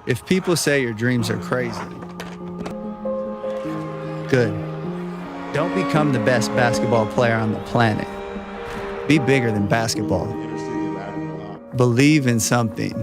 If people say your dreams are crazy, good. Don't become the best basketball player on the planet. Be bigger than basketball. Believe in something,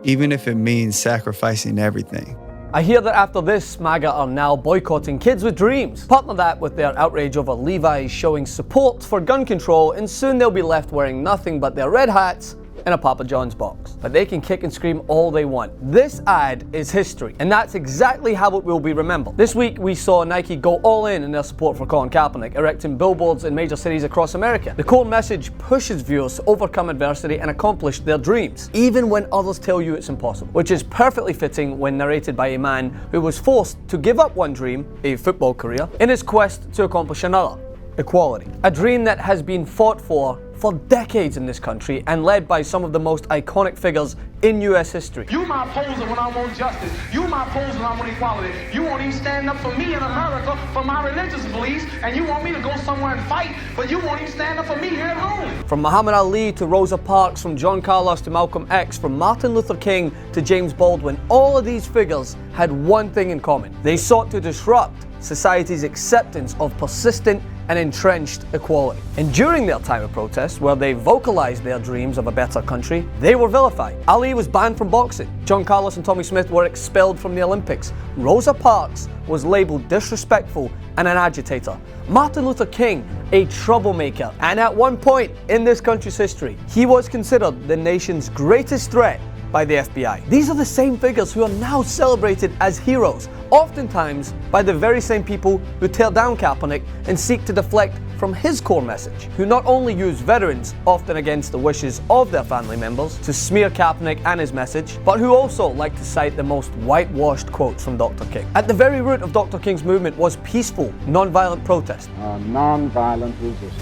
even if it means sacrificing everything. I hear that after this, MAGA are now boycotting Kids with Dreams. Partner that with their outrage over Levi's showing support for gun control, and soon they'll be left wearing nothing but their red hats in a Papa John's box. But they can kick and scream all they want. This ad is history, and that's exactly how it will be remembered. This week, we saw Nike go all in their support for Colin Kaepernick, erecting billboards in major cities across America. The core message pushes viewers to overcome adversity and accomplish their dreams, even when others tell you it's impossible, which is perfectly fitting when narrated by a man who was forced to give up one dream, a football career, in his quest to accomplish another, equality. A dream that has been fought for decades in this country and led by some of the most iconic figures in US history. You my opposer when I want justice. You my opposer when I want equality. You won't even stand up for me in America for my religious beliefs, and you want me to go somewhere and fight, but you won't even stand up for me here at home. From Muhammad Ali to Rosa Parks, from John Carlos to Malcolm X, from Martin Luther King to James Baldwin, all of these figures had one thing in common. They sought to disrupt society's acceptance of persistent and entrenched equality. And during their time of protest, where they vocalized their dreams of a better country, they were vilified. Ali was banned from boxing. John Carlos and Tommy Smith were expelled from the Olympics. Rosa Parks was labeled disrespectful and an agitator. Martin Luther King, a troublemaker. And at one point in this country's history, he was considered the nation's greatest threat by the FBI. These are the same figures who are now celebrated as heroes, oftentimes by the very same people who tear down Kaepernick and seek to deflect from his core message, who not only use veterans, often against the wishes of their family members, to smear Kaepernick and his message, but who also like to cite the most whitewashed quotes from Dr. King. At the very root of Dr. King's movement was peaceful, non-violent protest. Non-violent resistance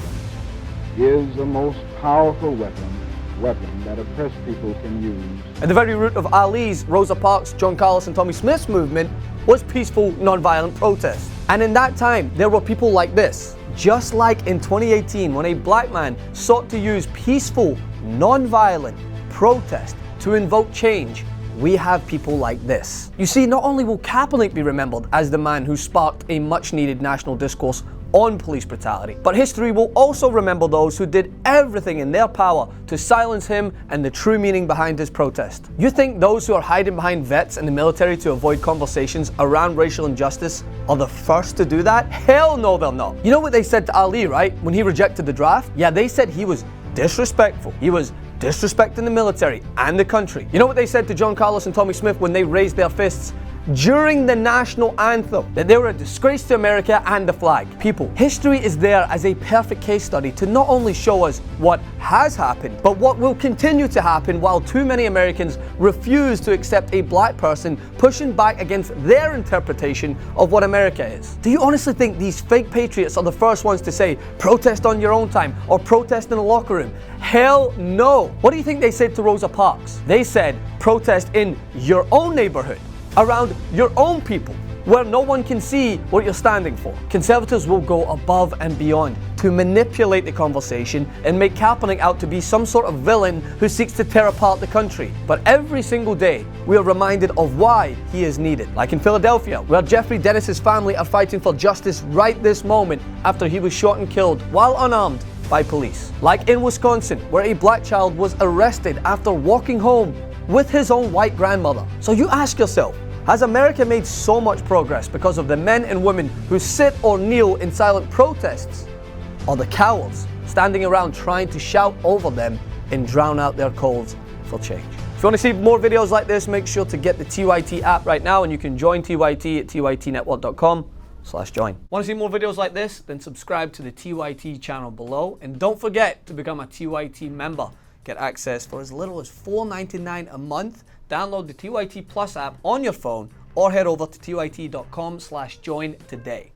is the most powerful weapon that oppressed people can use. At the very root of Ali's, Rosa Parks, John Carlos and Tommy Smith's movement was peaceful, non-violent protest. And in that time, there were people like this. Just like in 2018, when a black man sought to use peaceful, non-violent protest to invoke change, we have people like this. You see, not only will Kaepernick be remembered as the man who sparked a much-needed national discourse on police brutality, but history will also remember those who did everything in their power to silence him and the true meaning behind his protest. You think those who are hiding behind vets and the military to avoid conversations around racial injustice are the first to do that? Hell no, they're not. You know what they said to Ali, right? When he rejected the draft? Yeah, they said he was disrespectful. He was disrespecting the military and the country. You know what they said to John Carlos and Tommy Smith when they raised their fists during the national anthem? That they were a disgrace to America and the flag. People, history is there as a perfect case study to not only show us what has happened, but what will continue to happen while too many Americans refuse to accept a black person pushing back against their interpretation of what America is. Do you honestly think these fake patriots are the first ones to say, protest on your own time or protest in the locker room? Hell no. What do you think they said to Rosa Parks? They said, protest in your own neighborhood, around your own people, where no one can see what you're standing for. Conservatives will go above and beyond to manipulate the conversation and make Kaepernick out to be some sort of villain who seeks to tear apart the country. But every single day, we are reminded of why he is needed. Like in Philadelphia, where Jeffrey Dennis's family are fighting for justice right this moment after he was shot and killed while unarmed by police. Like in Wisconsin, where a black child was arrested after walking home with his own white grandmother. So you ask yourself, has America made so much progress because of the men and women who sit or kneel in silent protests, or the cowards standing around trying to shout over them and drown out their calls for change? If you want to see more videos like this, make sure to get the TYT app right now, and you can join TYT at tytnetwork.com/join. Want to see more videos like this? Then subscribe to the TYT channel below, and don't forget to become a TYT member. Get access for as little as $4.99 a month. Download the TYT Plus app on your phone or head over to tyt.com/join today.